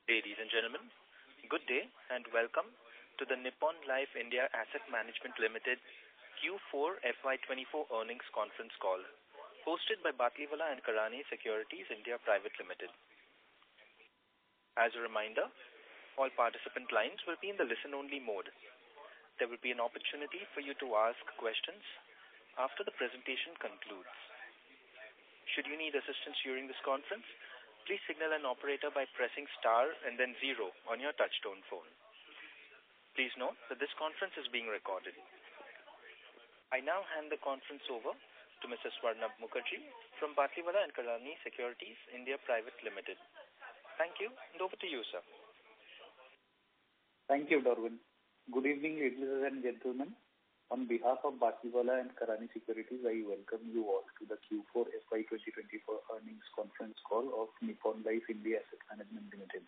Ladies and gentlemen, good day and welcome to the Nippon Life India Asset Management Limited Q4 FY2024 earnings conference call, hosted by Batlivala and Karani Securities India Private Limited. As a reminder, all participant lines will be in the listen-only mode. There will be an opportunity for you to ask questions after the presentation concludes. Should you need assistance during this conference, please signal an operator by pressing star and then 0 on your touchtone phone. Please note that this conference is being recorded. I now hand the conference over to Mr. Swarnabh Mukherjee from Batlivala and Karani Securities India Private Limited. Thank you, and over to you, sir. Thank you, Darwin. Good evening, ladies and gentlemen. On behalf of Batlivala and Karani Securities, I welcome you all to the Q4 FY2024 earnings conference call of Nippon Life India Asset Management Limited.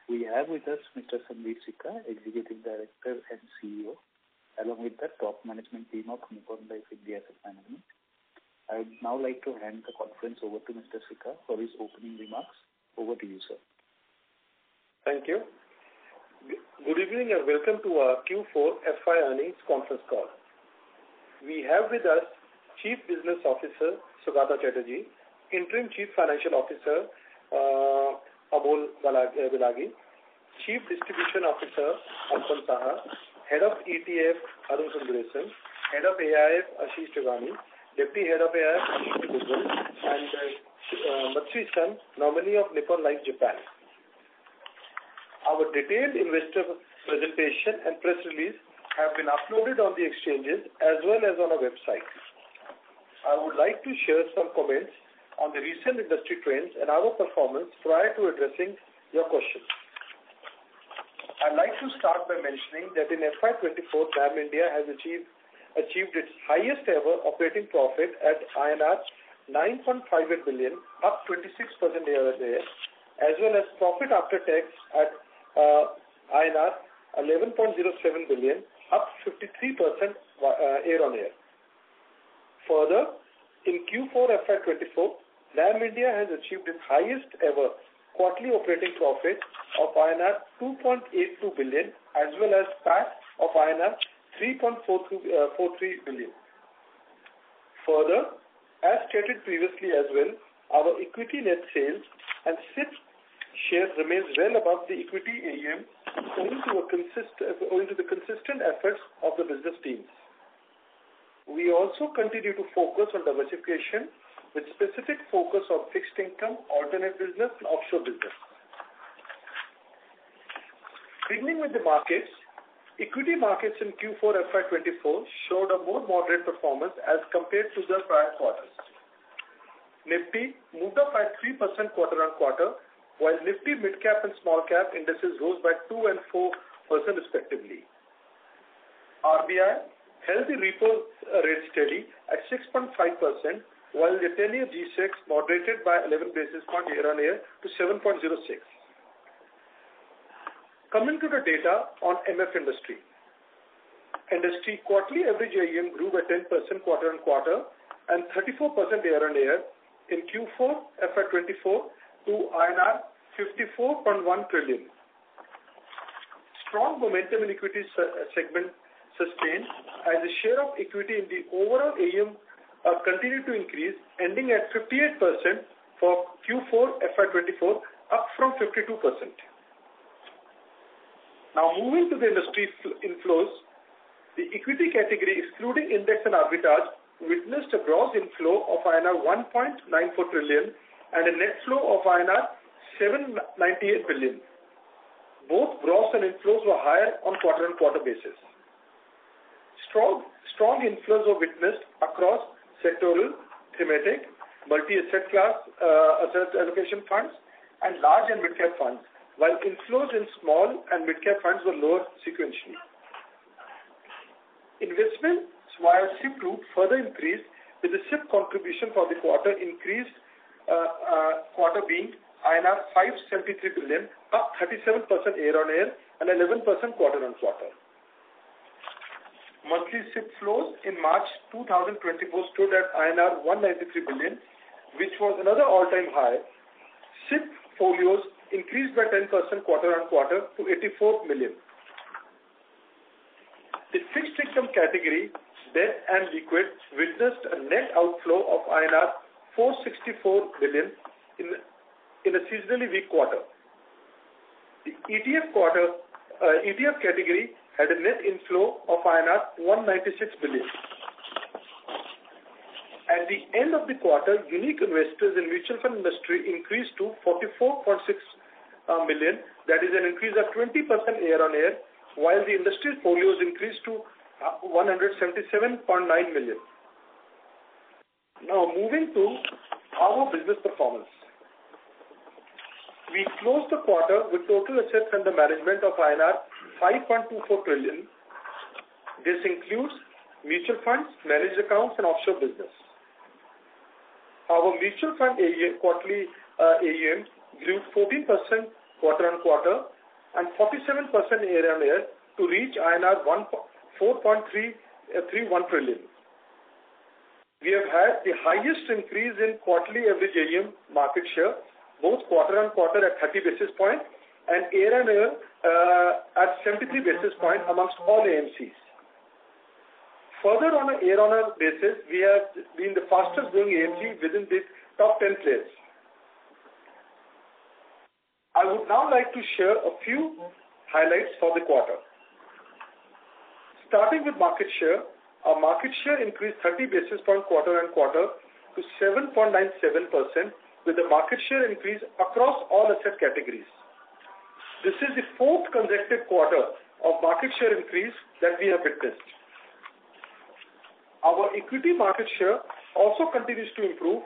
We have with us Mr. Sandeep Sikka, Executive Director and CEO, along with the top management team of Nippon Life India Asset Management. I would now like to hand the conference over to Mr. Sikka for his opening remarks. Over to you, sir. Thank you. Good evening and welcome to our Q4 FY earnings conference call. We have with us Chief Business Officer Saugata Chatterjee, Interim Chief Financial Officer Amol Bilagi, Chief Distribution Officer Arpan Saha, Head of ETF Arun Sundaresan, Head of AIF Ashish Tiwani, Deputy Head of AIF Ashish Tiwani, and Matsui-san, nominee of Nippon Life Japan. Our detailed investor presentation and press release have been uploaded on the exchanges as well as on our website. I would like to share some comments on the recent industry trends and our performance prior to addressing your questions. I'd like to start by mentioning that in FY24, NAM India has achieved its highest ever operating profit at INR 9.58 billion, up 26% year-on-year, as well as profit after tax at INR 11.07 billion, up 53% year-on-year. Further, in Q4 FY24, NAM India has achieved its highest ever quarterly operating profit of INR 2.82 billion, as well as PAT of INR 3.43 billion. Further, as stated previously as well, our equity net sales and SIP share remains well above the equity AUM owing to the consistent efforts of the business teams. We also continue to focus on diversification with specific focus on fixed income, alternate business, and offshore business. Beginning with the markets, equity markets in Q4 FY24 showed a more moderate performance as compared to the prior quarters. Nifty moved up by 3% quarter-on-quarter, while Nifty mid-cap and small-cap indices rose by 2% and 4% respectively. RBI held the repo rate steady at 6.5%, while the 10-year G6 moderated by 11 basis points year-on-year to 7.06. Coming to the data on MF industry. Industry quarterly average AUM grew by 10% quarter-on-quarter and 34% year-on-year in Q4 FY24 to INR 54.1 trillion. Strong momentum in equity segment sustained as the share of equity in the overall AUM continued to increase, ending at 58% for Q4 FY24, up from 52%. Now moving to the industry inflows, the equity category excluding index and arbitrage witnessed a gross inflow of INR 1.94 trillion and a net flow of INR 798 billion. Both gross and inflows were higher on quarter-on-quarter basis. Strong inflows were witnessed across sectoral, thematic, multi-asset class asset allocation funds and large and mid-cap funds, while inflows in small and mid-cap funds were lower sequentially. Investments via SIP route further increased, with the SIP contribution for the quarter increased quarter being INR 573 billion, up 37% year-on-year and 11% quarter-on-quarter. Monthly SIP flows in March 2024 stood at INR 193 billion, which was another all-time high. SIP folios increased by 10% 10% quarter-on-quarter to 84 million. The fixed income category, debt and liquid, witnessed a net outflow of INR 464 billion in a seasonally weak quarter. The ETF category had a net inflow of INR 196 billion. At the end of the quarter, unique investors in mutual fund industry increased to 44.6 million, that is an increase of 20% year-on-year, while the industry folios increased to 177.9 million. Now moving to our business performance. We closed the quarter with total assets under management of INR 5.24 trillion. This includes mutual funds, managed accounts, and offshore business. Our mutual fund quarterly AUM grew 14% quarter-on-quarter and 47% year-on-year to reach INR 4.31 trillion. We have had the highest increase in quarterly average AUM market share, both quarter-on-quarter at 30 basis points and year-on-year at 73 basis points amongst all AMCs. Further, on a year-on-year basis, we have been the fastest growing AMC within the top 10 players. I would now like to share a few highlights for the quarter. Starting with market share, our market share increased 30 basis points quarter-on-quarter to 7.97%, with the market share increase across all asset categories. This is the fourth consecutive quarter of market share increase that we have witnessed. Our equity market share also continues to improve.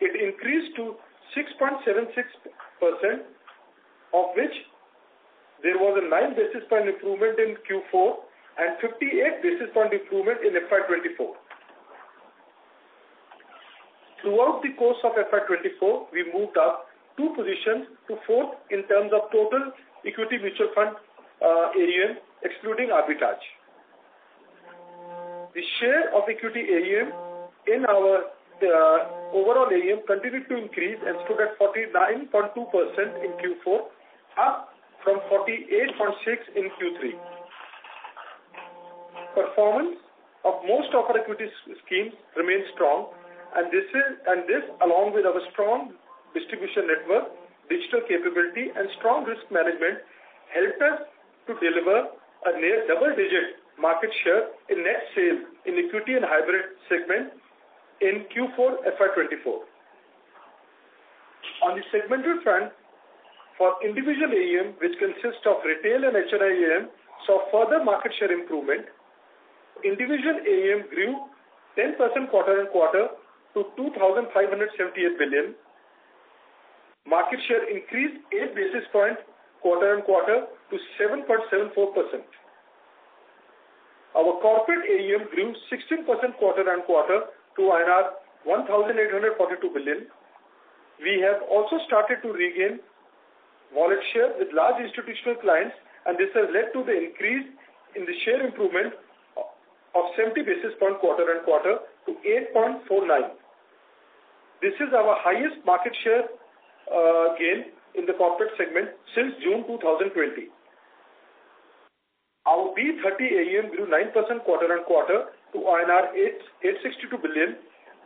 It increased to 6.76%, of which there was a 9 basis point improvement in Q4 and 58 basis point improvement in FY24. Throughout the course of FY24, we moved up 2 positions to 4th in terms of total equity mutual fund AUM, excluding arbitrage. The share of equity AUM in our overall AUM continued to increase and stood at 49.2% in Q4, up from 48.6% in Q3. Performance of most of our equity schemes remains strong, and this along with our strong distribution network, digital capability, and strong risk management helped us to deliver a near double-digit market share in net sales in equity and hybrid segment in Q4 FY24. On the segmental front, for individual AUM, which consists of retail and HNI AUM, saw further market share improvement. Individual AUM grew 10% quarter-on-quarter to 2,578 billion. Market share increased 8 basis points quarter-on-quarter to 7.74%. Our corporate AUM grew 16% quarter-on-quarter to INR 1,842 billion. We have also started to regain wallet share with large institutional clients, and this has led to the increase in the share improvement of 70 basis points quarter-on-quarter to 8.49. This is our highest market share gain in the corporate segment since June 2020. Our B30 AUM grew 9% quarter-on-quarter to INR 862 billion,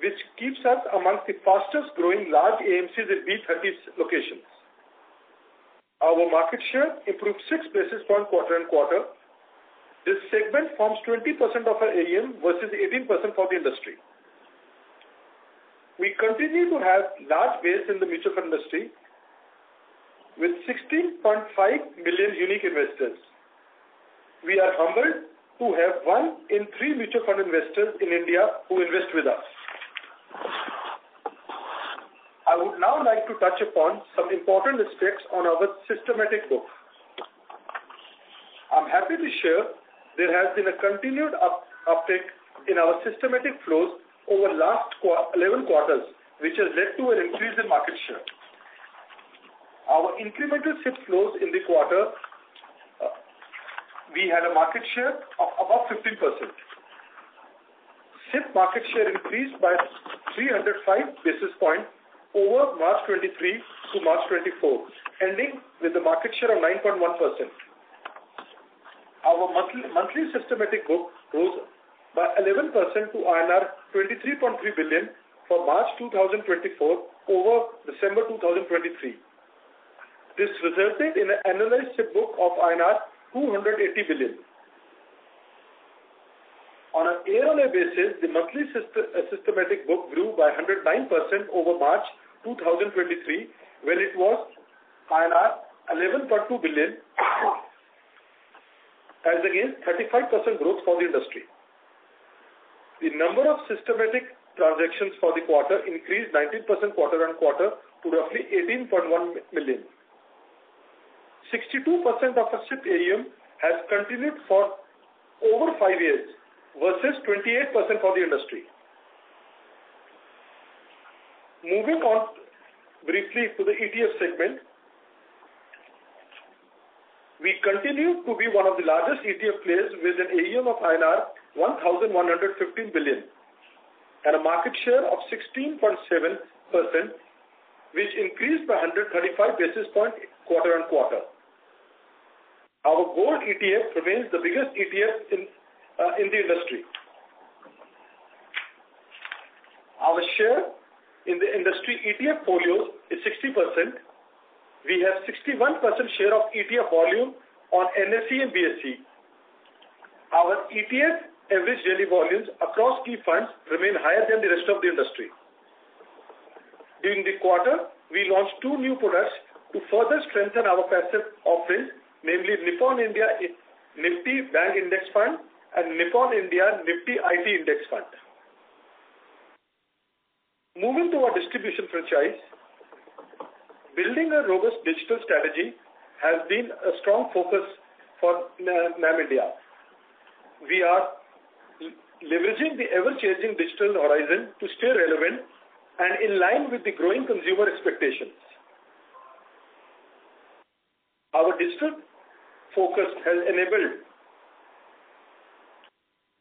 which keeps us amongst the fastest growing large AMCs in B30 locations. Our market share improved 6 basis points quarter-on-quarter. This segment forms 20% of our AUM versus 18% for the industry. We continue to have large base in the mutual fund industry with 16.5 million unique investors. We are humbled to have 1 in 3 mutual fund investors in India who invest with us. I would now like to touch upon some important aspects on our systematic book. I'm happy to share there has been a continued uptick in our systematic flows over last 11 quarters, which has led to an increase in market share. Our incremental SIP flows in the quarter, we had a market share of about 15%. SIP market share increased by 305 basis points over March 23 to March 24, ending with a market share of 9.1%. Our monthly systematic book rose by 11% to INR 23.3 billion for March 2024 over December 2023. This resulted in an annualized SIP book of INR 280 billion. On a year-on-year basis, the monthly systematic book grew by 109% over March 2023, when it was INR 11.2 billion, as against 35% growth for the industry. The number of systematic transactions for the quarter increased 19% quarter-on-quarter to roughly 18.1 million. 62% of our SIP AUM has continued for over 5 years versus 28% for the industry. Moving on briefly to the ETF segment, we continue to be one of the largest ETF players with an AUM of INR 1,115 billion and a market share of 16.7%, which increased by 135 basis points quarter-on-quarter. Our gold ETF remains the biggest ETF in the industry. Our share in the industry ETF folios is 60%. We have 61% share of ETF volume on NSE and BSE. Our ETF average daily volumes across key funds remain higher than the rest of the industry. During the quarter, we launched 2 new products to further strengthen our passive offerings, namely Nippon India Nifty Bank Index Fund and Nippon India Nifty IT Index Fund. Moving to our distribution franchise, building a robust digital strategy has been a strong focus for NAM India. We are leveraging the ever-changing digital horizon to stay relevant and in line with the growing consumer expectations. Our digital focus has enabled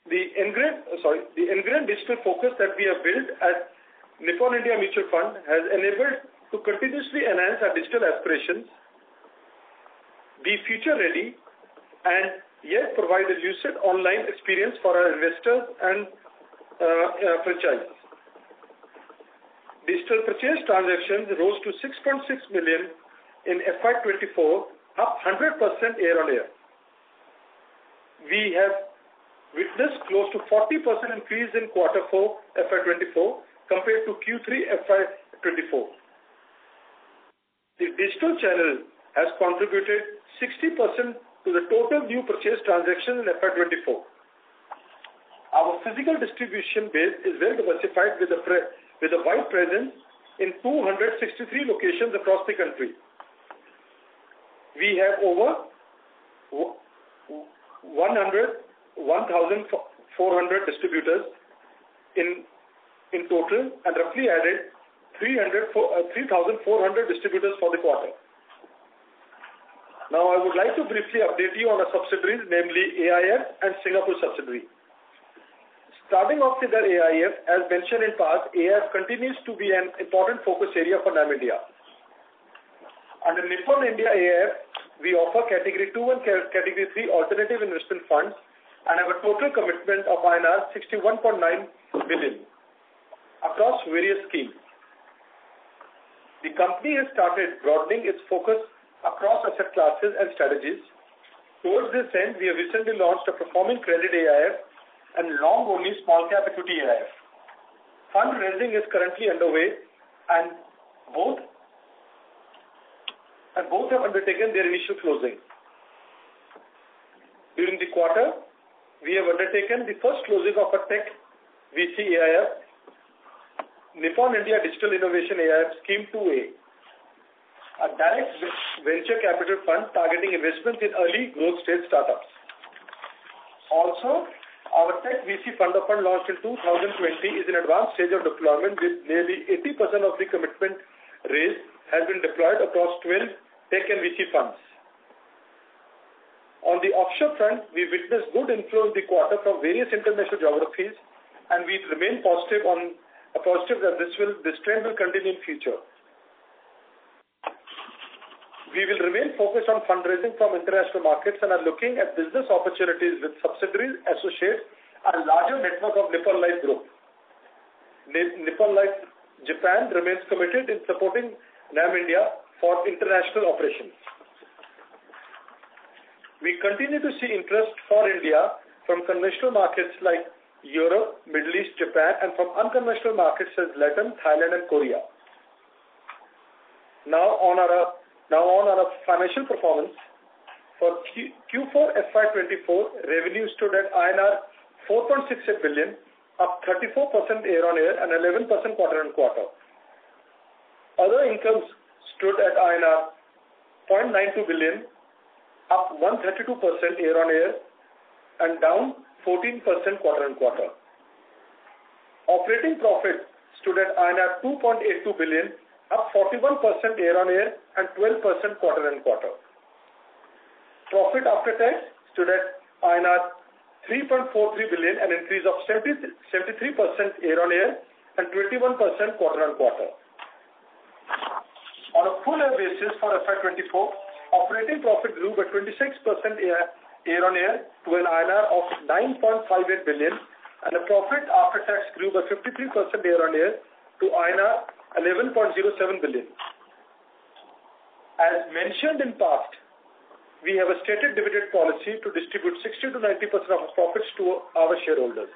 the ingrained digital focus that we have built at Nippon India Mutual Fund has enabled to continuously enhance our digital aspirations, be future ready, and yet provide a lucid online experience for our investors and franchise. Digital purchase transactions rose to 6.6 million in FY24, up 100% year-on-year. We have witnessed close to 40% increase in Q4 FY24 compared to Q3 FY24. The digital channel has contributed 60% to the total new purchase transactions in FY24. Our physical distribution base is well diversified with a wide presence in 263 locations across the country. We have over 1,400 distributors in total and roughly added 3,400 distributors for the quarter. Now, I would like to briefly update you on our subsidiaries, namely AIF and Singapore subsidiary. Starting off with our AIF, as mentioned in past, AIF continues to be an important focus area for NAM India. Under Nippon India AIF, we offer Category 2 and Category 3 alternative investment funds and have a total commitment of INR 61.9 billion across various schemes. The company has started broadening its focus across asset classes and strategies. Towards this end, we have recently launched a performing credit AIF and long-only small-cap equity AIF. Fundraising is currently underway and both have undertaken their initial closing. During the quarter, we have undertaken the first closing of a tech VC AIF, Nippon India Digital Innovation AIF Scheme 2A, a direct venture capital fund targeting investments in early growth stage startups. Also, our tech VC fund of fund launched in 2020 is in advanced stage of deployment with nearly 80% of the commitment raised has been deployed across 12 tech and VC funds. On the offshore front, we witnessed good inflow in the quarter from various international geographies, and we remain positive that this trend will continue in future. We will remain focused on fundraising from international markets and are looking at business opportunities with subsidiaries, associates, and larger network of Nippon Life Group. Nippon Life Japan remains committed in supporting NAM India for international operations. We continue to see interest for India from conventional markets like Europe, Middle East, Japan, and from unconventional markets as Latin, Thailand, and Korea. Now on our financial performance. For Q4 FY24, revenue stood at INR 4.68 billion, up 34% year-on-year and 11% quarter-on-quarter. Other incomes stood at INR 0.92 billion, up 132% year-on-year and down 14% quarter-on-quarter. Operating profit stood at INR 2.82 billion, up 41% year-on-year and 12% quarter-on-quarter. Profit after tax stood at INR 3.43 billion, an increase of 73% year-on-year and 21% quarter-on-quarter. On a full year basis for FY24, operating profit grew by 26% year-on-year to an INR of 9.58 billion, and the profit after tax grew by 53% year-on-year to INR 11.07 billion. As mentioned in past, we have a stated dividend policy to distribute 60 to 90% of our profits to our shareholders.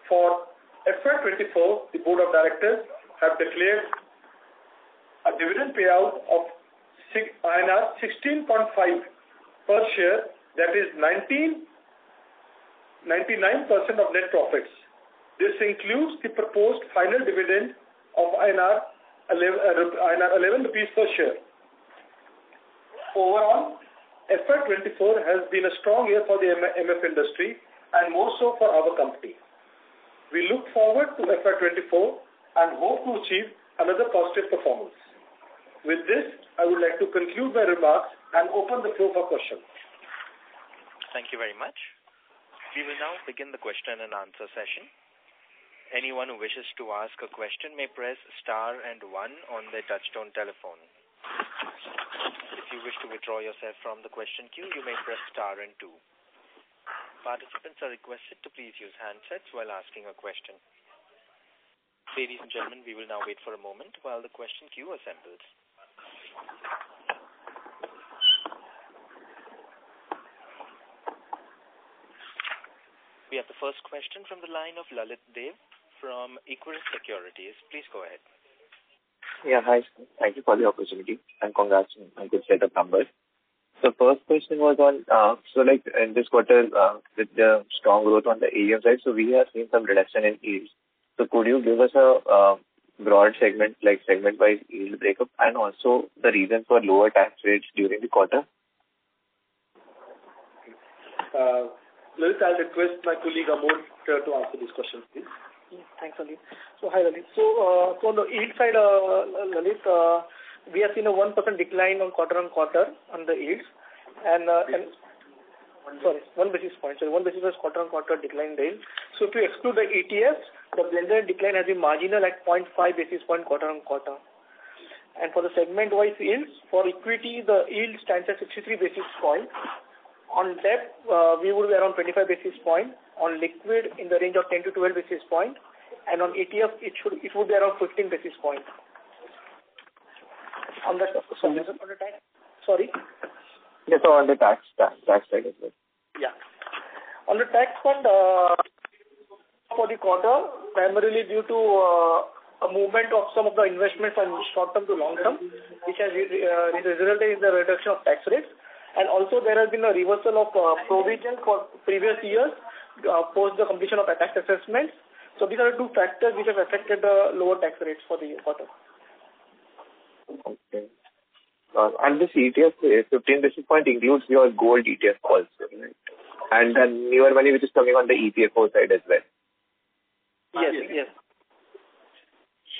For FY24, the Board of Directors have declared a dividend payout of INR 16.5 per share, that is 99% of net profits. This includes the proposed final dividend of INR 11 rupees per share. Overall, FY24 has been a strong year for the MF industry and more so for our company. We look forward to FY24 and hope to achieve another positive performance. With this, I would like to conclude my remarks and open the floor for questions. Thank you very much. We will now begin the question and answer session. Anyone who wishes to ask a question may press star and 1 on their touchtone telephone. If you wish to withdraw yourself from the question queue, you may press star and 2. Participants are requested to please use handsets while asking a question. Ladies and gentlemen, we will now wait for a moment while the question queue assembles. We have the first question from the line of Lalit Dev from Equirus Securities. Please go ahead. Yeah, hi. Thank you for the opportunity and congrats on a good set of numbers. So first question was on, in this quarter, with the strong growth on the AUM side, so we have seen some reduction in yields. So could you give us a broad segment, like segment-wise yield breakup, and also the reason for lower tax rates during the quarter? Lalit, I'll request my colleague Amol to answer this question, please. Thanks, Lalit. So, hi, Lalit. So, on the yield side, Lalit, we have seen a 1% decline on quarter-on-quarter on the yields. And 1 basis point. So, 1 basis point quarter-on-quarter decline in the yield. So, if you exclude the ETFs, the blended decline has been marginal at 0.5 basis point quarter-on-quarter. And for the segment-wise yields, for equity, the yield stands at 63 basis points. On debt, we would be around 25 basis points. On liquid, in the range of 10 to 12 basis points. And on ETF, it would be around 15 basis points. On the tax? Sorry? Yes, so on the tax side as well. Yeah. On the tax fund, for the quarter, primarily due to a movement of some of the investments from short-term to long-term, which has resulted in the reduction of tax rates. And also there has been a reversal of provision for previous years post the completion of tax assessments. So these are the two factors which have affected the lower tax rates for the quarter. Okay. And this ETF 15 basis point includes your gold ETF also, right? And then newer money which is coming on the EPFO side as well. Yes.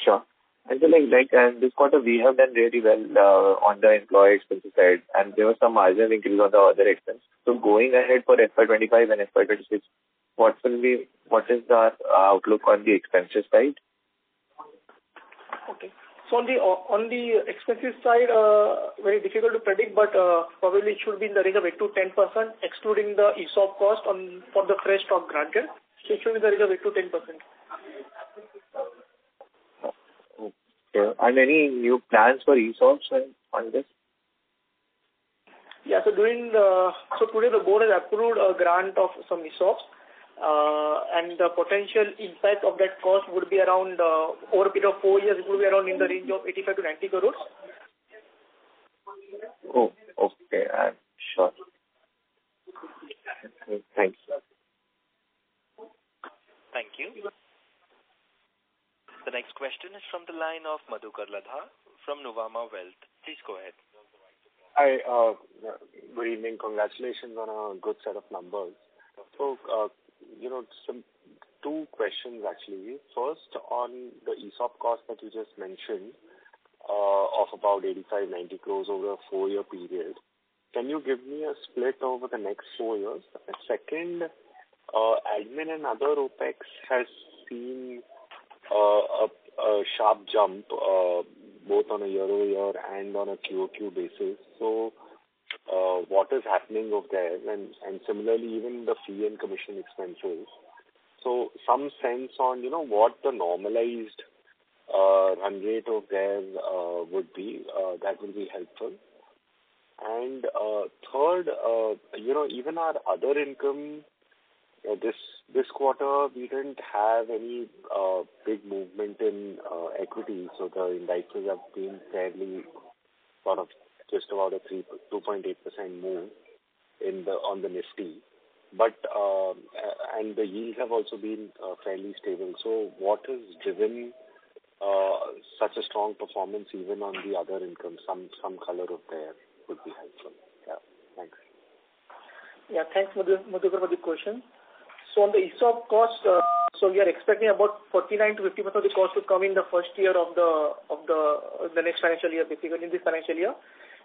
Sure. And so and this quarter we have done really well on the employee expenses side, and there was some marginal increase on the other expense. So going ahead for FY25 and FY26, what is the outlook on the expenses side? Okay. So on the expenses side, very difficult to predict, but probably it should be in the range of 8 to 10%, excluding the ESOP cost for the fresh stock granted. So it should be in the range of 8 to 10%. Okay. And any new plans for ESOPs on this? Yeah, so today the board has approved a grant of some ESOPs, and the potential impact of that cost would be around, over a period of 4 years, it would be around in the range of 85 to 90 crores. Oh, okay. Sure. Thanks. Thank you. The next question is from the line of Madhukar Ladha from Nuvama Wealth. Please go ahead. Hi, good evening. Congratulations on a good set of numbers. So, two questions actually. First, on the ESOP cost that you just mentioned, of about 85-90 crores over a 4-year period. Can you give me a split over the next 4 years? And second, admin and other OPEX has seen a sharp jump, both on a year-over-year and on a QOQ basis. So, what is happening over there? And similarly, even the fee and commission expenses. So, some sense on, what the normalized run rate of there would be, that will be helpful. And third, even our other income, this quarter, we didn't have any big movement in equity, so the indices have been fairly sort of just about a 2.8% move on the Nifty, but and the yields have also been fairly stable. So, what has driven such a strong performance even on the other income? Some color of there would be helpful. Yeah, thanks. Yeah, thanks, Madhukar, for the question. So on the ESOP cost, so we are expecting about 49 to 50% of the cost to come in the first year of the next financial year, basically in this financial year,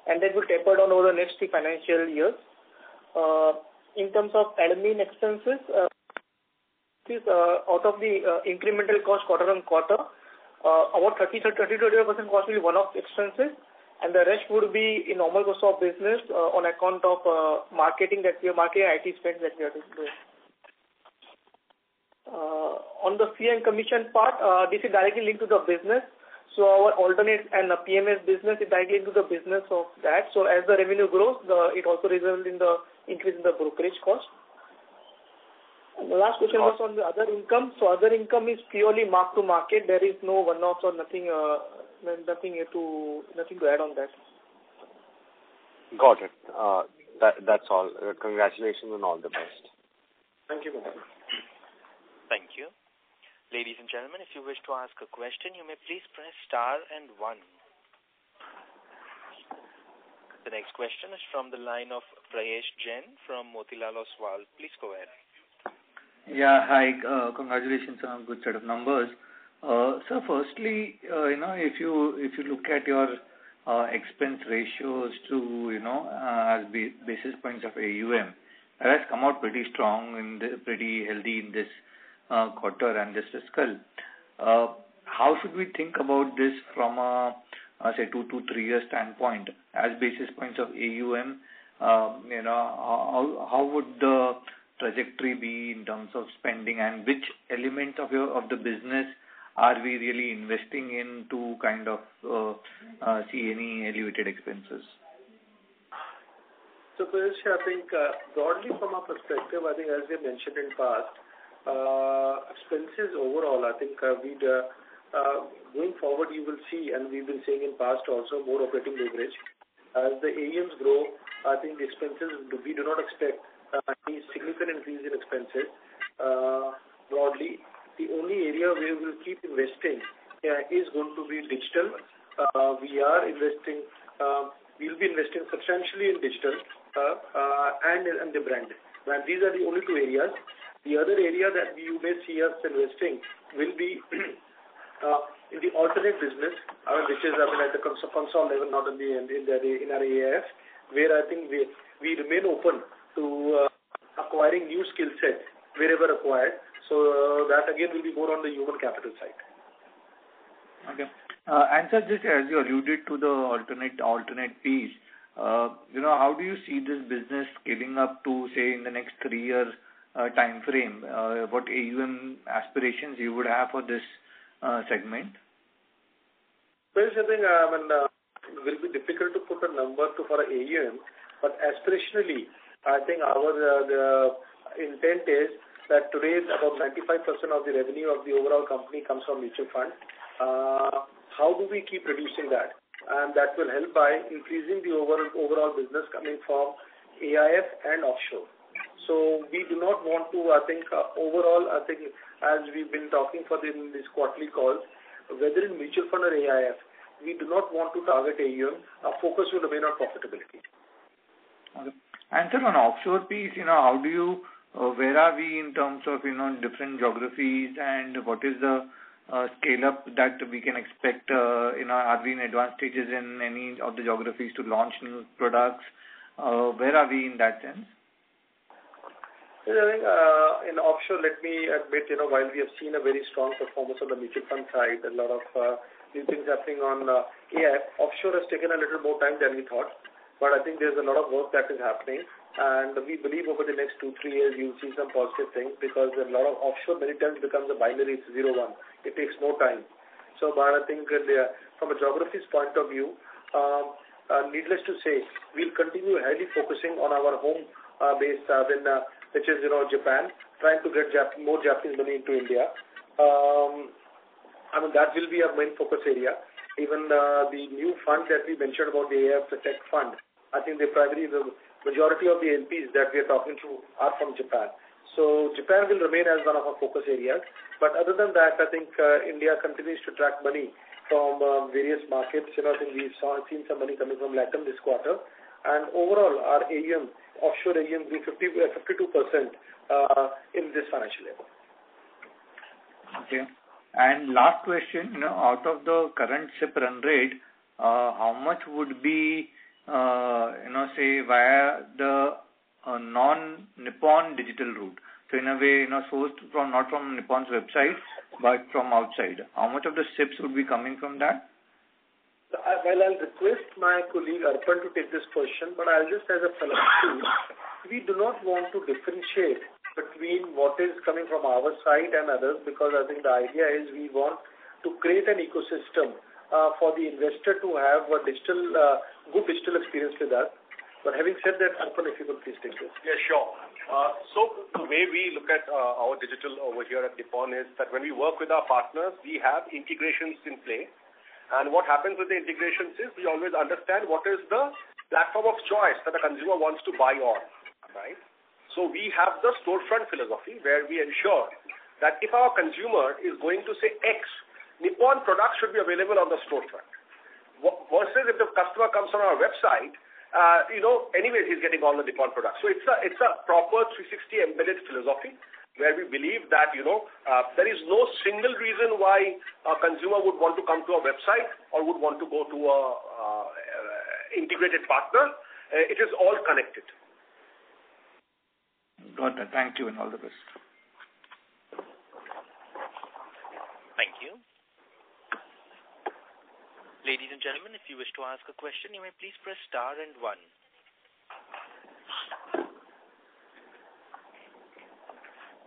and then will taper down over the next 3 financial years. In terms of admin expenses, out of the incremental cost quarter on quarter, about 30 to 35% cost will be one-off expenses, and the rest would be in normal course of business on account of marketing IT spends that we are doing. On the fee and commission part, this is directly linked to the business. So our alternate and PMS business is directly into the business of that. So as the revenue grows, it also results in the increase in the brokerage cost. And the last question was on the other income. So other income is purely mark to market. There is no one-offs or nothing to add on that. Got it. That's all. Congratulations and all the best. Thank you. Thank you. Ladies and gentlemen, if you wish to ask a question, you may please press star and 1. The next question is from the line of Prayesh Jain from Motilal Oswal. Please go ahead. Yeah, hi. Congratulations on a good set of numbers. So firstly, if you look at your expense ratios to, as basis points of AUM, that has come out pretty strong pretty healthy in this quarter and this fiscal. How should we think about this from a, say, 2 to 3 year standpoint as basis points of AUM? How would the trajectory be in terms of spending, and which element of the business are we really investing in to kind of see any elevated expenses? So, Prayesh, I think broadly from our perspective, I think as we mentioned in past, expenses overall, I think going forward you will see, and we've been saying in past also, more operating leverage. As the AUMs grow, I think the expenses, we do not expect any significant increase in expenses. Broadly, the only area where we will keep investing is going to be digital. We'll be investing substantially in digital and the brand. And these are the only 2 areas. The other area that you may see us investing will be in the alternate business, which is at the Concall level, not in our AIF, where I think we remain open to acquiring new skill sets wherever required. So that again will be more on the human capital side. Okay. And sir, just as you alluded to the alternate piece, how do you see this business scaling up to, say, in the next 3 years time frame? What AUM aspirations you would have for this segment? Well, I think it will be difficult to put a number for AUM, but aspirationally, I think our the intent is that today about 95% of the revenue of the overall company comes from mutual fund. How do we keep reducing that? And that will help by increasing the overall business coming from AIF and offshore. So we do not want to, overall, as we've been talking in these quarterly calls, whether in mutual fund or AIF, we do not want to target AUM. Our focus will remain on profitability. Okay. And sir, on offshore piece, how do you, where are we in terms of, different geographies, and what is the scale up that we can expect? Are we in advanced stages in any of the geographies to launch new products? Where are we in that sense? I think in offshore, let me admit, while we have seen a very strong performance on the mutual fund side, a lot of new things happening on AIF, offshore has taken a little more time than we thought. But I think there's a lot of work that is happening, and we believe over the next 2-3 years you'll see some positive things, because a lot of offshore many times becomes a binary, it's 0-1. It takes more time. So, but I think from a geography's point of view, needless to say, we'll continue heavily focusing on our home base, which is Japan, trying to get more Japanese money into India. That will be our main focus area. Even the new fund that we mentioned about, the AIF Tech Fund, I think the majority of the LPs that we are talking to are from Japan. So Japan will remain as one of our focus areas. But other than that, I think India continues to attract money from various markets. I think we've seen some money coming from Latin this quarter. And overall, our AUM, offshore AUM grew 52% in this financial year. Okay. And last question, out of the current SIP run rate, how much would be, say, via the non-Nippon digital route? So in a way, sourced from, not from Nippon's website, but from outside. How much of the SIPs would be coming from that? Well, I'll request my colleague Arpan to take this question, but I'll just as a philosophy, we do not want to differentiate between what is coming from our side and others, because I think the idea is we want to create an ecosystem for the investor to have a good digital experience with us. But having said that, Arpan, if you could please take this. Yeah, sure. So the way we look at our digital over here at Nippon is that when we work with our partners, we have integrations in play. And what happens with the integrations is we always understand what is the platform of choice that the consumer wants to buy on, right? So we have the storefront philosophy where we ensure that if our consumer is going to say X, Nippon products should be available on the storefront. Versus if the customer comes on our website, anyways he's getting all the Nippon products. So it's a proper 360 embedded philosophy where we believe that, there is no single reason why a consumer would want to come to our website or would want to go to a integrated partner. It is all connected. Got that. Thank you and all the best. Thank you. Ladies and gentlemen, if you wish to ask a question, you may please press star and 1.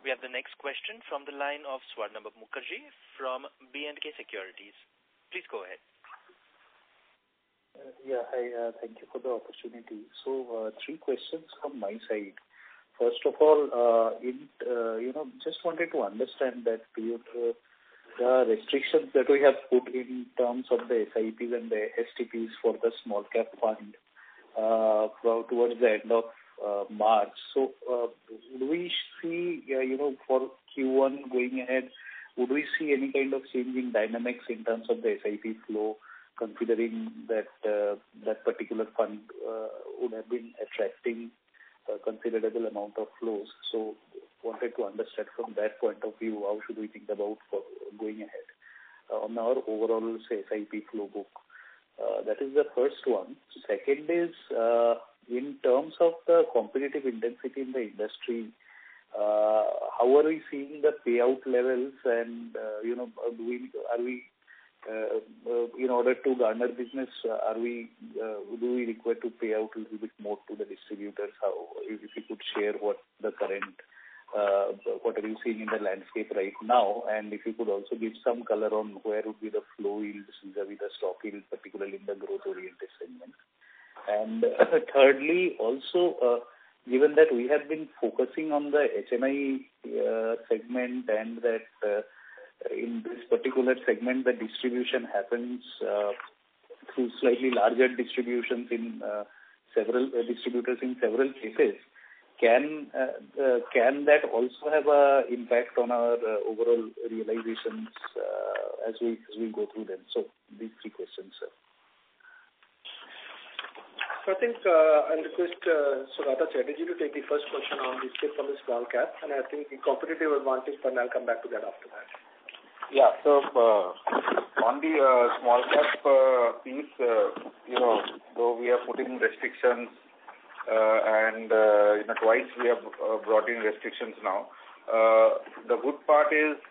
We have the next question from the line of Swarnabha Mukherjee from B&K Securities. Please go ahead. Hi. Thank you for the opportunity. So, 3 questions from my side. First of all, just wanted to understand that the restrictions that we have put in terms of the SIPs and the STPs for the small cap fund towards the end of March. So, would we see, for Q1 going ahead, would we see any kind of changing dynamics in terms of the SIP flow, considering that that particular fund would have been attracting a considerable amount of flows? So, wanted to understand from that point of view, how should we think about going ahead on our overall, say, SIP flow book? That is the first one. Second is, in terms of the competitive intensity in the industry, how are we seeing the payout levels, and are we in order to garner business, do we require to pay out a little bit more to the distributors? How, if you could share what the current, what are you seeing in the landscape right now? And if you could also give some color on where would be the flow yields vis-a-vis the stock yield, particularly in the growth-oriented segment. And thirdly, also, given that we have been focusing on the HNI segment and that in this particular segment, the distribution happens through slightly larger distributions in several distributors in several cases. Can that also have an impact on our overall realizations as we go through them? So these three questions, sir. So I think I'll request Sugata Chatterjee to take the first question on the shift from the small cap, and I think the competitive advantage, but I'll come back to that after that. Yeah. So on the small cap piece, though we are putting restrictions and twice we have brought in restrictions now. The good part is,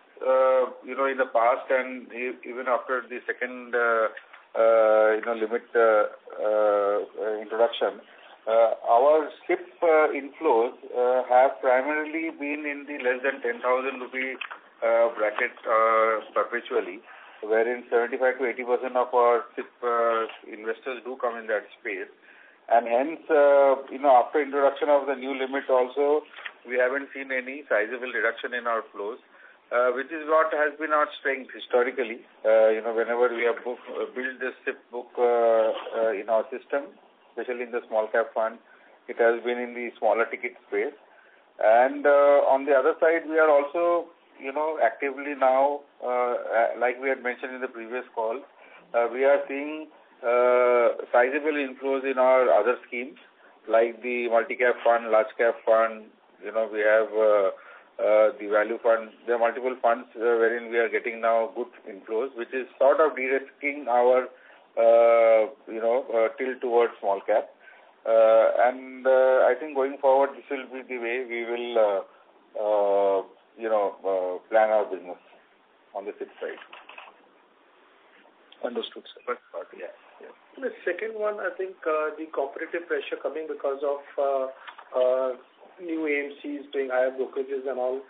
in the past and even after the second limit introduction, our SIP inflows have primarily been in the less than 10,000 rupee bracket perpetually, wherein 75 to 80% of our SIP investors do come in that space. And hence, after introduction of the new limit also, we haven't seen any sizable reduction in our flows, which is what has been our strength historically. Whenever we have built this SIP book in our system, especially in the small cap fund, it has been in the smaller ticket space. And on the other side, we are also actively now, like we had mentioned in the previous call, we are seeing sizable inflows in our other schemes, like the multi-cap fund, large-cap fund. We have the value fund. There are multiple funds wherein we are getting now good inflows, which is sort of de-risking our, tilt towards small cap. And I think going forward, this will be the way we will plan our business on the SIP side. Understood, sir. First part, yeah. The second one, I think the competitive pressure coming because of new AMCs doing higher brokerages and all.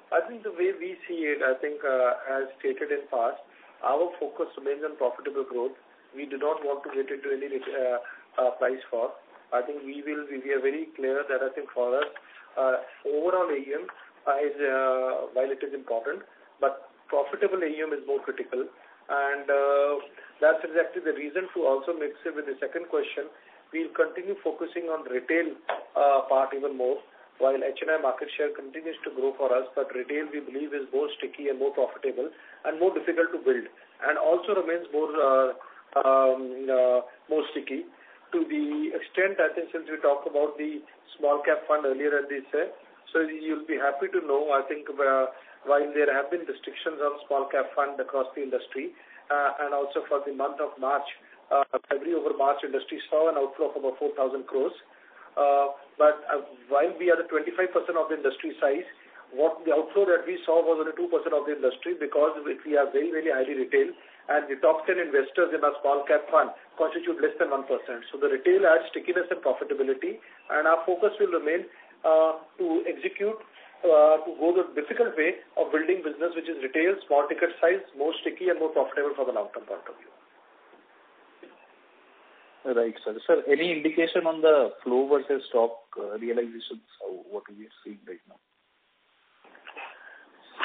I think the way we see it, I think as stated in past, our focus remains on profitable growth. We do not want to get into any price war. I think we are very clear that I think for us, overall AUM is, while it is important, but profitable AUM is more critical. And that's exactly the reason to also mix it with the second question. We'll continue focusing on retail part even more, while HNI market share continues to grow for us, but retail we believe is more sticky and more profitable and more difficult to build, and also remains more sticky. To the extent, I think, since we talked about the small cap fund earlier at this, so you'll be happy to know, I think, while there have been restrictions on small cap fund across the industry, and also for the month of March, February over March, industry saw an outflow of about 4,000 crores. But while we are the 25% of the industry size, what the outflow that we saw was only 2% of the industry, because we are very, very highly retail, and the top 10 investors in our small cap fund constitute less than 1%. So the retail adds stickiness and profitability, and our focus will remain to execute, to go the difficult way of building business, which is retail, small ticket size, more sticky and more profitable from a long-term point of view. Right, sir. Sir, any indication on the flow versus stock realizations? What are we seeing right now?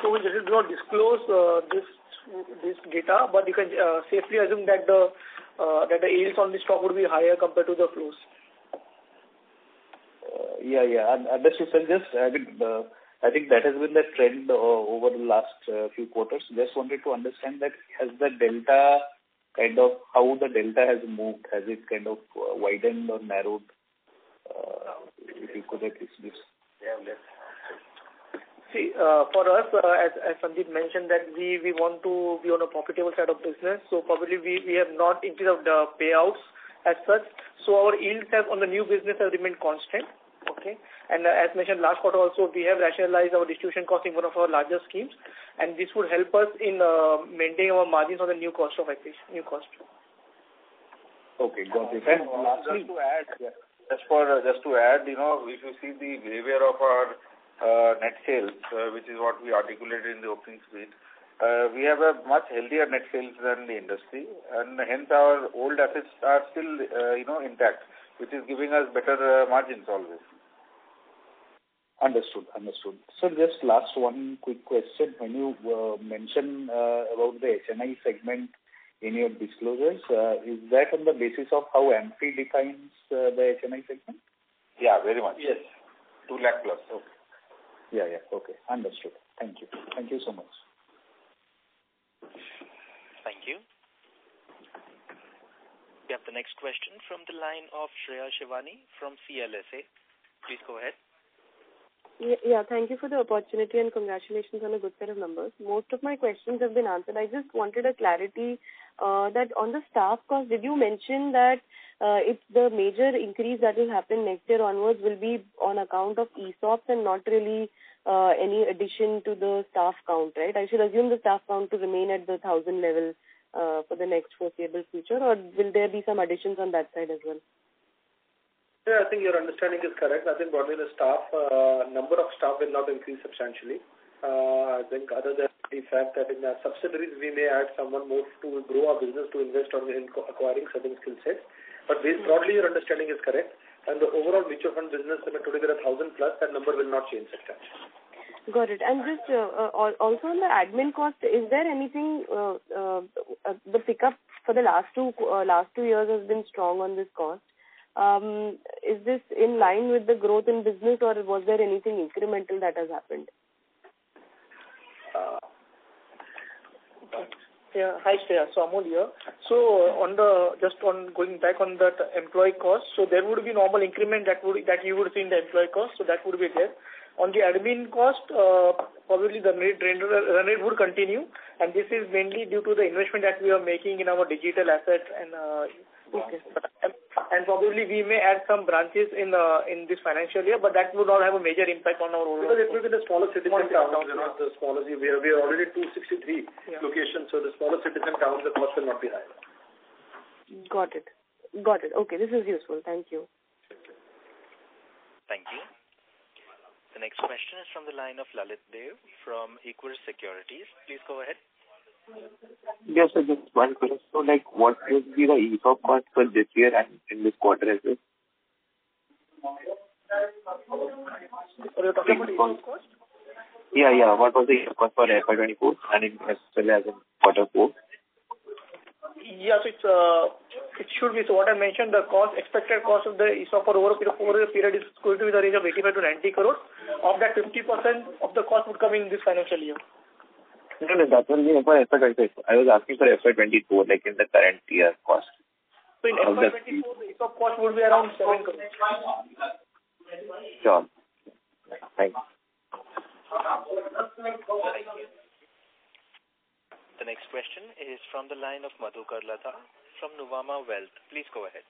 So we did not disclose this data, but you can safely assume that the yields on the stock would be higher compared to the flows. Understood, sir. I think that has been the trend over the last few quarters. Just wanted to understand that has the delta how the delta has moved? Has it kind of widened or narrowed? If you could at least give. See, for us, as Sandeep mentioned, that we want to be on a profitable side of business. So probably we have not increased the payouts as such. So our yields have on the new business have remained constant. Okay. And as mentioned last quarter also, we have rationalized our distribution cost in one of our larger schemes, and this would help us in maintaining our margins on the new cost of acquisition, new cost. Okay, got it. And lastly, just to add, if you see the behavior of our net sales, which is what we articulated in the opening speech, we have a much healthier net sales than the industry, and hence our old assets are still, intact, which is giving us better margins always. Understood. So just last one quick question. When you mention about the HNI segment in your disclosures, is that on the basis of how AMFI defines the HNI segment? Yeah, very much. Yes. 2 lakh plus. Okay. Yeah. Okay. Understood. Thank you. Thank you so much. Thank you. We have the next question from the line of Shreya Shivani from CLSA. Please go ahead. Yeah, thank you for the opportunity and congratulations on a good set of numbers. Most of my questions have been answered. I just wanted a clarity that on the staff cost, did you mention that if the major increase that will happen next year onwards will be on account of ESOPs and not really any addition to the staff count, right? I should assume the staff count to remain at the 1,000 level for the next foreseeable future, or will there be some additions on that side as well? Yeah, I think your understanding is correct. I think broadly the staff, number of staff will not increase substantially. I think other than the fact that in our subsidiaries we may add someone more to grow our business, to invest in acquiring certain skill sets. But broadly your understanding is correct. And the overall mutual fund business, today there are 1,000 plus, that number will not change substantially. Got it. And just also on the admin cost, is there anything, the pickup for the last two years has been strong on this cost. Is this in line with the growth in business, or was there anything incremental that has happened? Yeah, hi Shreya. So Amol here. So on going back on that employee cost, so there would be normal increment that you would see in the employee cost, so that would be there. On the admin cost, probably the run rate would continue, and this is mainly due to the investment that we are making in our digital assets and. Okay. And probably we may add some branches in this financial year, but that would not have a major impact on our overall. Because it will be the smaller citizen towns, not the smaller. We are already 263 locations, so the smaller citizen towns, the cost will not be high. Got it. Okay, this is useful. Thank you. Thank you. The next question is from the line of Lalit Dev from Equirus Securities. Please go ahead. Yes, sir, just one question. So, what will be the ESOP cost for this year and in this quarter as well? Are you talking about ESOP cost? Yeah. What was the ESOP cost for FY24 and as well as in quarter 4? Yes, it should be. So what I mentioned, the expected cost of the ESOP for over a period is going to be the range of 85 to 90 crores. Of that, 50% of the cost would come in this financial year. No, that will be for FY24. I was asking for FY24, in the current year cost. So in FY24, the ESOP cost would be around 7 crores. Sure. Thanks. The next question is from the line of Madhukar Ladha from Nuvama Wealth. Please go ahead.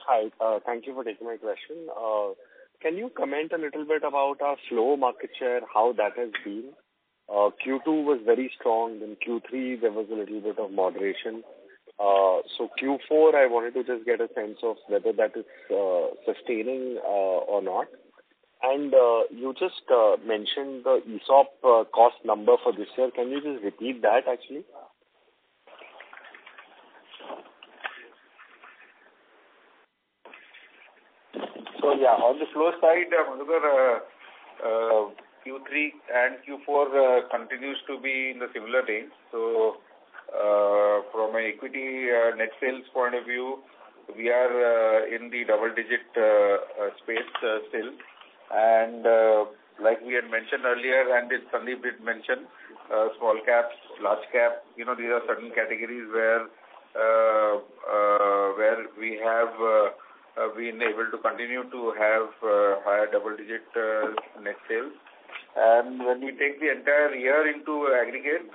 Hi, thank you for taking my question. Can you comment a little bit about our flow market share, how that has been? Q2 was very strong. In Q3, there was a little bit of moderation. So Q4, I wanted to just get a sense of whether that is sustaining or not. And you just mentioned the ESOP cost number for this year. Can you just repeat that actually? So yeah, on the flow side, Q3 and Q4 continues to be in the similar range. So from an equity net sales point of view, we are in the double-digit space still. And like we had mentioned earlier, and Sandeep did mention, small caps, large cap, these are certain categories where we have been able to continue to have higher double-digit net sales. And when we take the entire year into aggregate,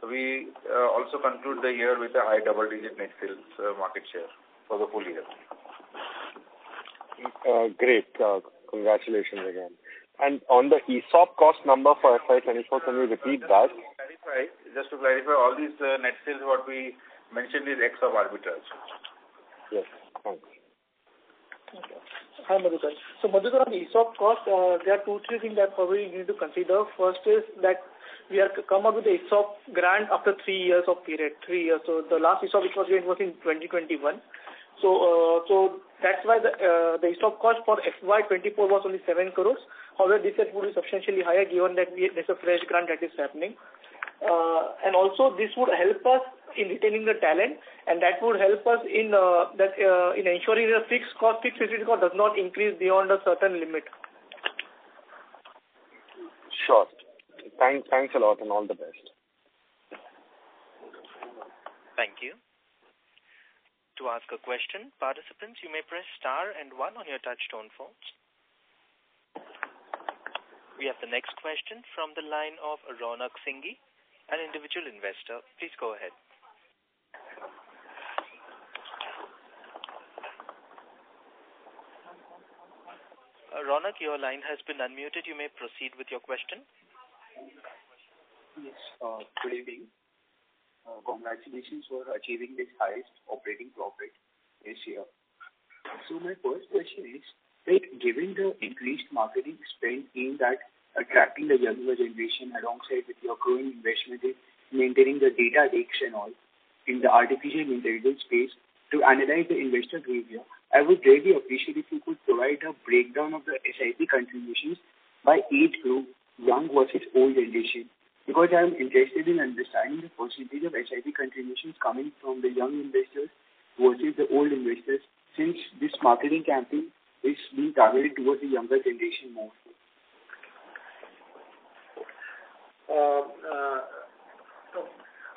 we also conclude the year with a high double-digit net sales market share for the full year. Great. Congratulations again. And on the ESOP cost number for FY24, can you repeat that? Just to clarify, all these net sales what we mentioned is X of arbitrage. Yes, thanks. Okay. Hi, Madhukar. So, Madhukar, on the ESOP cost, there are 2-3 things that probably you need to consider. First is that we have come up with the ESOP grant after 3 years of period, 3 years. So, the last ESOP which was given was in 2021. So that's why the ESOP cost for FY24 was only 7 crores. However, this year would be substantially higher given that there's a fresh grant that is happening. And also this would help us in retaining the talent, and that would help us in ensuring the fixed facility cost does not increase beyond a certain limit. Sure. Thanks a lot and all the best. Thank you. To ask a question, participants, you may press star and 1 on your touchtone phones. We have the next question from the line of Ronak Singhi, an individual investor. Please go ahead. Ronak, your line has been unmuted. You may proceed with your question. Yes, good evening. Congratulations for achieving this highest operating profit this year. So my first question is, given the increased marketing spend aimed at attracting the younger generation alongside with your growing investment in maintaining the data lakes and all in the artificial intelligence space to analyze the investor behavior, I would really appreciate if you could provide a breakdown of the SIP contributions by age group, young versus old generation. Because I am interested in understanding the percentage of SIP contributions coming from the young investors versus the old investors, since this marketing campaign is being targeted towards the younger generation more.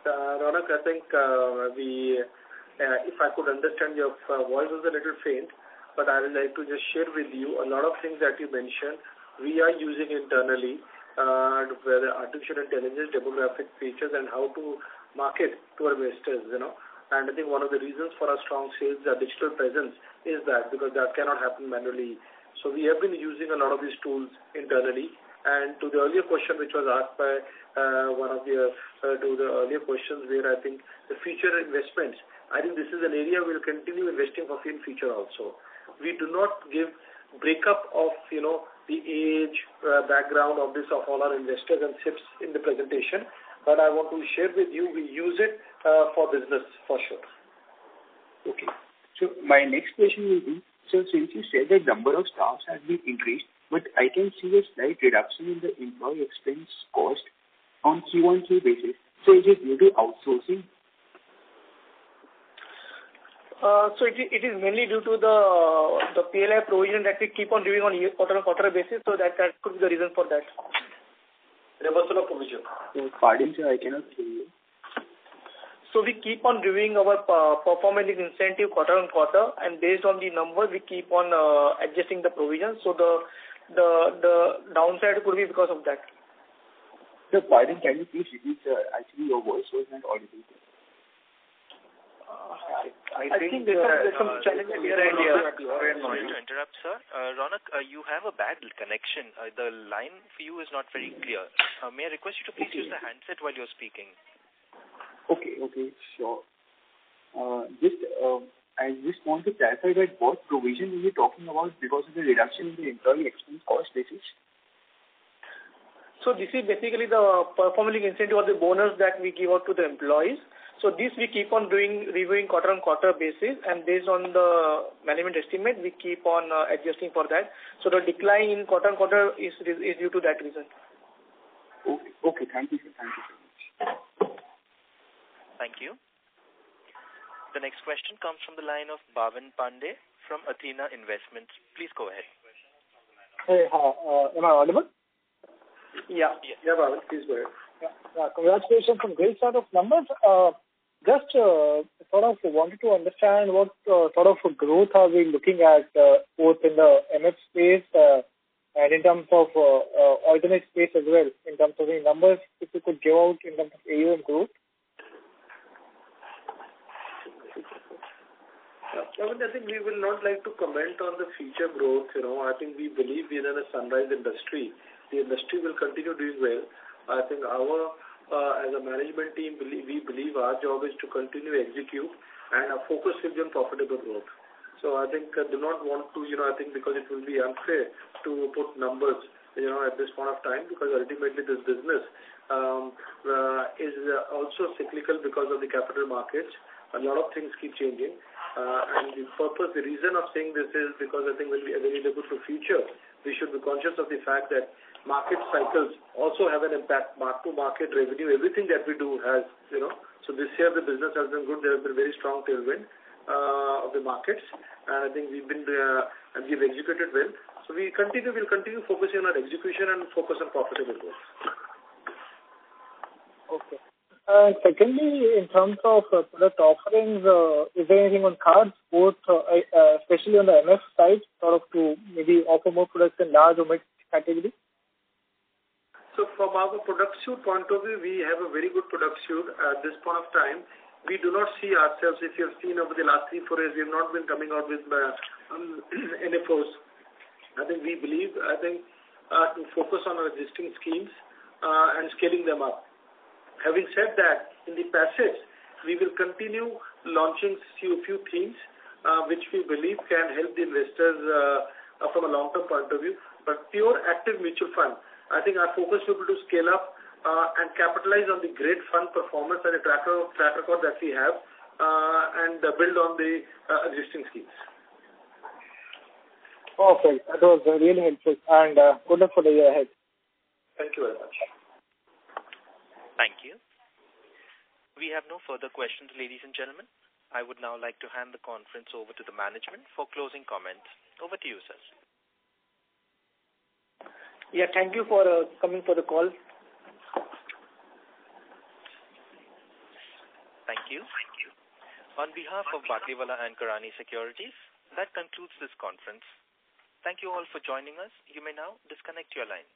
Ronak, I think if I could understand, your voice was a little faint, but I would like to just share with you a lot of things that you mentioned we are using internally. Where the artificial intelligence, demographic features, and how to market to our investors, And I think one of the reasons for our strong sales, our digital presence, is that because that cannot happen manually. So we have been using a lot of these tools internally. And to the earlier question which was asked by one of the earlier questions, where I think the future investments, I think this is an area we'll continue investing for in future also. We do not give breakup of the age, background of all our investors and SIPs in the presentation, but I want to share with you, we use it for business for sure. Okay. So my next question will be, so since you said the number of staffs has been increased, but I can see a slight reduction in the employee expense cost on Q1Q basis. So is it due to outsourcing? So it is mainly due to the PLI provision that we keep on doing on quarter-on-quarter basis, so that could be the reason for that. Reversal of provision. Pardon, sir, I cannot hear you. So we keep on doing our performance incentive quarter-on-quarter, and based on the numbers, we keep on adjusting the provision. So the downside could be because of that. So pardon, can you please repeat? Actually, your voice was not audible. I think there's some challenge at your end here. Sorry to interrupt, sir. Ronak, you have a bad connection. The line for you is not very clear. May I request you to please use the handset while you're speaking? Okay, sure. I just want to clarify that what provision are you talking about because of the reduction in the employee expense cost basis? So this is basically the performance incentive or the bonus that we give out to the employees. So this we keep on reviewing quarter-on-quarter basis, and based on the management estimate, we keep on adjusting for that. So the decline in quarter-on-quarter is due to that reason. Okay. Thank you, sir. Thank you so much. Thank you. The next question comes from the line of Bhavin Pandey from Athena Investments. Please go ahead. Hey, am I audible? Yeah, Bhavin, please go ahead. Yeah, congratulations on great set of numbers. Just sort of wanted to understand what sort of growth are we looking at both in the MF space and in terms of alternate space as well, in terms of the numbers, if you could give out in terms of AUM growth. I think we will not like to comment on the future growth. I think we believe we are in a sunrise industry. The industry will continue doing well. I think as a management team, we believe our job is to continue execute, and our focus will be on profitable growth. So I think do not want to, I think because it will be unfair to put numbers, at this point of time, because ultimately this business is also cyclical because of the capital markets. A lot of things keep changing. And the reason of saying this is because I think when we look to future, we should be conscious of the fact that market cycles also have an impact. Mark-to-market revenue, everything that we do has, So this year the business has been good. There has been very strong tailwind of the markets, and I think we've executed well. So we'll continue focusing on our execution and focus on profitable growth. Okay. Secondly, in terms of product offerings, is there anything on cards, both especially on the MF side, sort of to maybe offer more products in large or mid category? So from our product suite point of view, we have a very good product suite at this point of time. We do not see ourselves, if you have seen over the last 3-4 years, we have not been coming out with NFOs. I think we believe, to focus on our existing schemes and scaling them up. Having said that, in the passives, we will continue launching few themes which we believe can help the investors from a long-term point of view. But pure active mutual fund, I think our focus will be to scale up and capitalize on the great fund performance and the track record that we have and build on the existing schemes. Perfect. That was really helpful. And good luck for the year ahead. Thank you very much. Thank you. We have no further questions, ladies and gentlemen. I would now like to hand the conference over to the management for closing comments. Over to you, sir. Yeah, thank you for coming for the call. Thank you. On behalf of Batlivala and Karani Securities, that concludes this conference. Thank you all for joining us. You may now disconnect your lines.